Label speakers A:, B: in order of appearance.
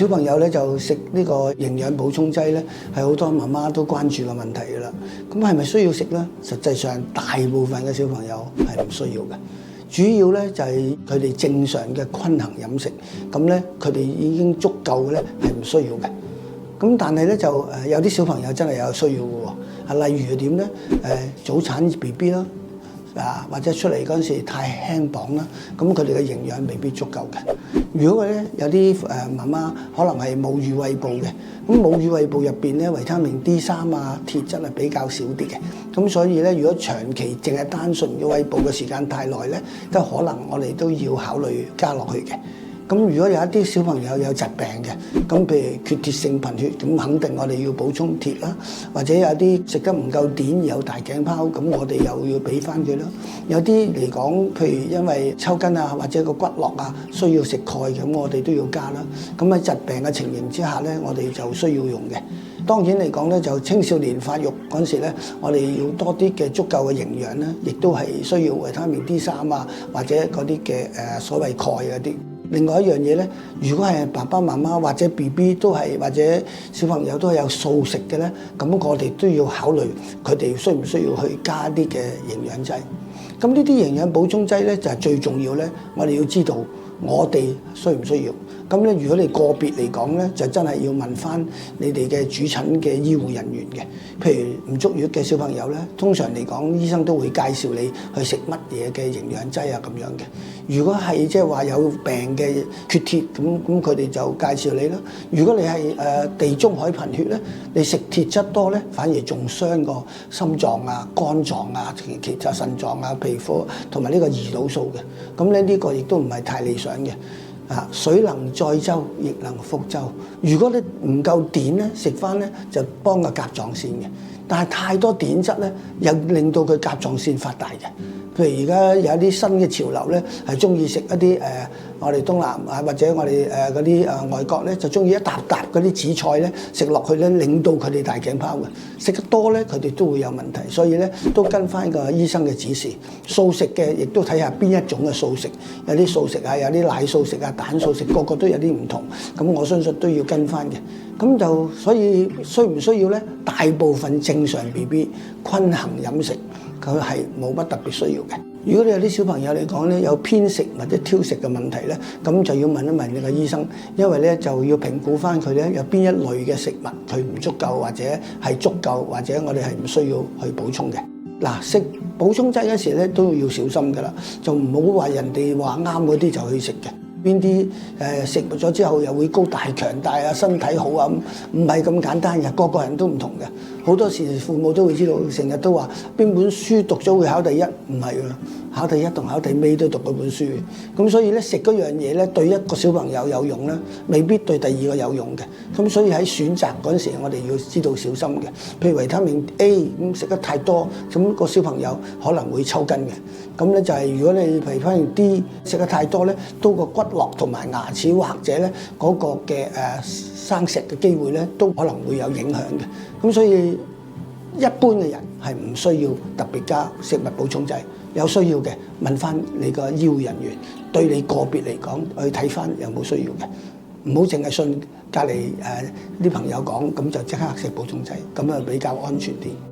A: 小朋友咧就食呢個營養補充劑咧，係好多媽媽都關注嘅問題㗎啦。咁係咪需要食咧？實際上大部分嘅小朋友係唔需要嘅。主要咧就係佢哋正常嘅均衡飲食，咁咧佢哋已經足夠嘅咧係唔需要嘅。咁但係咧就有啲小朋友真係有需要嘅喎，例如點咧？早產 BB 啦。或者出嚟嗰陣時太輕磅啦，咁佢哋嘅營養未必足夠嘅。如果咧有啲媽媽可能係母乳餵哺嘅，咁母乳餵哺入邊咧維他命 D3啊、鐵質係比較少啲嘅，咁所以咧如果長期淨係單純嘅餵哺嘅時間太耐咧，都可能我哋都要考慮加落去嘅。咁如果有一啲小朋友有疾病嘅，咁譬如缺鐵性貧血，咁肯定我哋要補充鐵啦。或者有啲食得唔夠碘而有大頸泡，咁我哋又要俾翻佢啦。有啲嚟講，譬如因為抽筋啊，或者個骨骼啊需要食鈣，咁我哋都要加啦。咁喺疾病嘅情形之下咧，我哋就需要用嘅。當然嚟講咧，就青少年發育嗰陣時咧，我哋要多啲嘅足夠嘅營養咧，亦都係需要維他命 D3啊，或者嗰啲嘅所謂鈣嗰啲。另外一樣嘢咧，如果係爸爸媽媽或者 BB 都係或者小朋友都係有素食嘅咧，咁我哋都要考慮佢哋需唔需要去加啲嘅營養劑。咁呢啲營養補充劑咧就係最重要咧，我哋要知道我哋需唔需要。咁咧，如果你個別嚟講咧，就真係要問翻你哋嘅主診嘅醫護人員嘅。譬如唔足月嘅小朋友咧，通常嚟講，醫生都會介紹你去食乜嘢嘅營養劑啊咁樣嘅。如果係即係話有病嘅缺鐵，咁佢哋就介紹你啦。如果你係地中海貧血咧，你食鐵質多咧，反而仲傷個心臟啊、肝臟啊、其他腎臟啊、皮膚同埋呢個胰島素嘅。咁咧呢個亦都唔係太理想嘅。水能載舟，亦能覆舟。如果你唔夠碘咧，食翻咧就幫個甲狀腺嘅。但係太多碘質咧，又令到佢甲狀腺發大嘅。譬如而家有一啲新嘅潮流咧，係中意食一啲我哋東南亞或者我哋嗰啲外國咧，就中意一沓沓嗰啲紫菜咧食落去咧，令到佢哋大頸泡嘅。食得多咧，佢哋都會有問題，所以咧都跟翻個醫生嘅指示。素食嘅亦都睇下邊一種嘅素食，有啲素食啊，有啲奶素食啊、蛋素食，個個都有啲唔同。咁我相信都要跟翻嘅。咁就所以需唔需要咧？大部分正常 BB 均衡飲食，佢係冇乜特別需要嘅。如果你有啲小朋友嚟講咧，有偏食或者挑食嘅問題咧，咁就要問一問你個醫生，因為咧就要評估翻佢咧有邊一類嘅食物佢唔足夠，或者係足夠，或者我哋係唔需要去補充嘅。嗱，食補充劑嗰時咧都要小心㗎啦，就唔好話人哋話啱嗰啲就去食嘅。邊啲食咗之後又會高大強大啊，身體好啊，唔係咁簡單嘅，個個人都唔同嘅。好多時父母都會知道，成日都話邊本書讀咗會考第一，唔係㗎，考第一同考第尾都讀嗰本書。咁所以咧食嗰樣嘢咧對一個小朋友有用咧，未必對第二個有用嘅。咁所以喺選擇嗰陣時，我哋要知道小心嘅。譬如維他命 A 咁食得太多，咁個小朋友可能會抽筋嘅。咁咧就係如果你維他命 D 食得太多咧，都個骨骼同埋牙齒或者咧嗰個嘅生石嘅機會咧，都可能會有影響嘅。咁所以一般嘅人係唔需要特別加食物補充劑，有需要嘅問翻你個醫護人員，對你個別嚟講去睇翻有冇需要嘅，唔好淨係信隔離啲朋友講，咁就即刻食補充劑，咁啊比較安全啲。